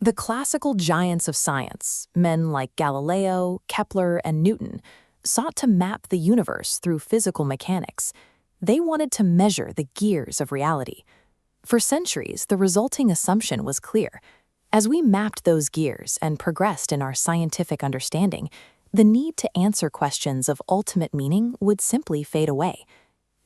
The classical giants of science, men like Galileo, Kepler, and Newton, sought to map the universe through physical mechanics. They wanted to measure the gears of reality. For centuries, the resulting assumption was clear. As we mapped those gears and progressed in our scientific understanding, the need to answer questions of ultimate meaning would simply fade away.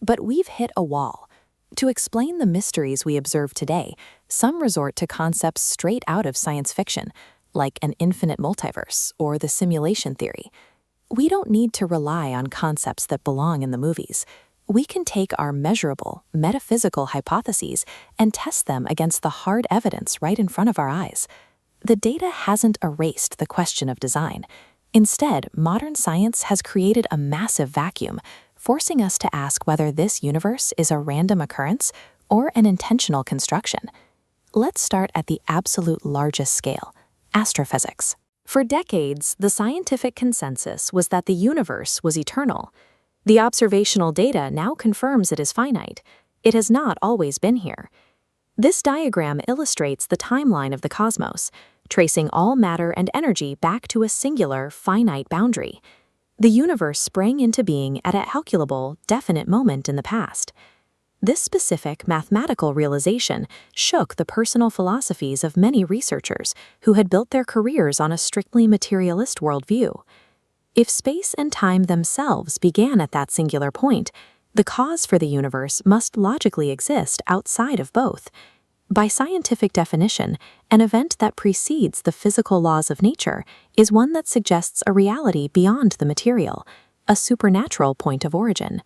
But we've hit a wall. To explain the mysteries we observe today, some resort to concepts straight out of science fiction, like an infinite multiverse or the simulation theory. We don't need to rely on concepts that belong in the movies. We can take our measurable, metaphysical hypotheses and test them against the hard evidence right in front of our eyes. The data hasn't erased the question of design. Instead, modern science has created a massive vacuum, forcing us to ask whether this universe is a random occurrence or an intentional construction. Let's start at the absolute largest scale, astrophysics. For decades, the scientific consensus was that the universe was eternal. The observational data now confirms it is finite. It has not always been here. This diagram illustrates the timeline of the cosmos, tracing all matter and energy back to a singular, finite boundary. The universe sprang into being at a calculable, definite moment in the past. This specific mathematical realization shook the personal philosophies of many researchers who had built their careers on a strictly materialist worldview. If space and time themselves began at that singular point, the cause for the universe must logically exist outside of both. By scientific definition, an event that precedes the physical laws of nature is one that suggests a reality beyond the material, a supernatural point of origin.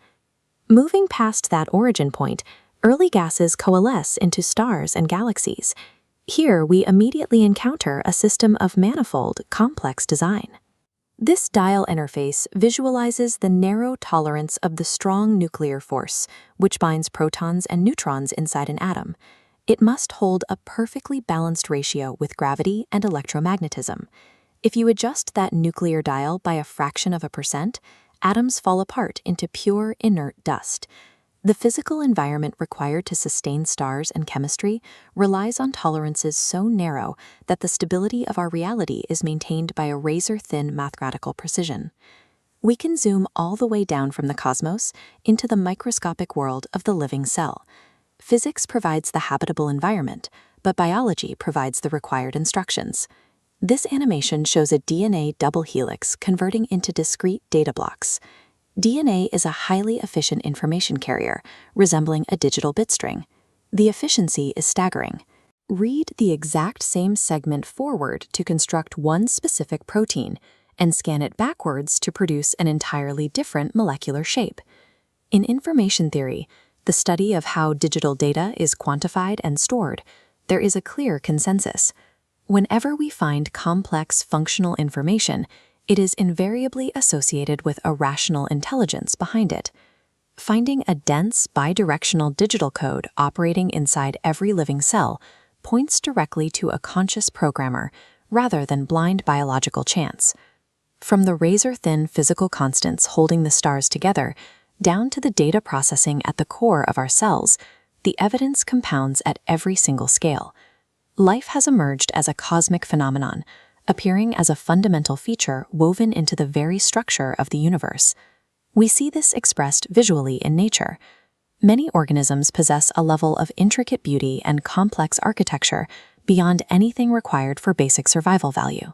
Moving past that origin point, early gases coalesce into stars and galaxies. Here, we immediately encounter a system of manifold, complex design. This dial interface visualizes the narrow tolerance of the strong nuclear force, which binds protons and neutrons inside an atom. It must hold a perfectly balanced ratio with gravity and electromagnetism. If you adjust that nuclear dial by a fraction of a percent, atoms fall apart into pure, inert dust. The physical environment required to sustain stars and chemistry relies on tolerances so narrow that the stability of our reality is maintained by a razor-thin mathematical precision. We can zoom all the way down from the cosmos into the microscopic world of the living cell. Physics provides the habitable environment, but biology provides the required instructions. This animation shows a DNA double helix converting into discrete data blocks. DNA is a highly efficient information carrier, resembling a digital bit string. The efficiency is staggering. Read the exact same segment forward to construct one specific protein, and scan it backwards to produce an entirely different molecular shape. In information theory, the study of how digital data is quantified and stored, there is a clear consensus. Whenever we find complex functional information, it is invariably associated with a rational intelligence behind it. Finding a dense, bidirectional digital code operating inside every living cell points directly to a conscious programmer rather than blind biological chance. From the razor-thin physical constants holding the stars together, down to the data processing at the core of our cells, the evidence compounds at every single scale. Life has emerged as a cosmic phenomenon, appearing as a fundamental feature woven into the very structure of the universe. We see this expressed visually in nature. Many organisms possess a level of intricate beauty and complex architecture beyond anything required for basic survival value.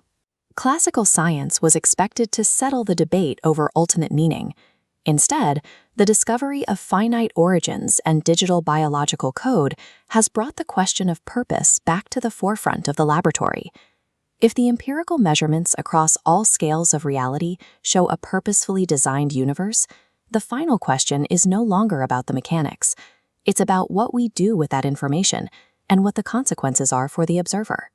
Classical science was expected to settle the debate over ultimate meaning. Instead, the discovery of finite origins and digital biological code has brought the question of purpose back to the forefront of the laboratory. If the empirical measurements across all scales of reality show a purposefully designed universe, the final question is no longer about the mechanics. It's about what we do with that information and what the consequences are for the observer.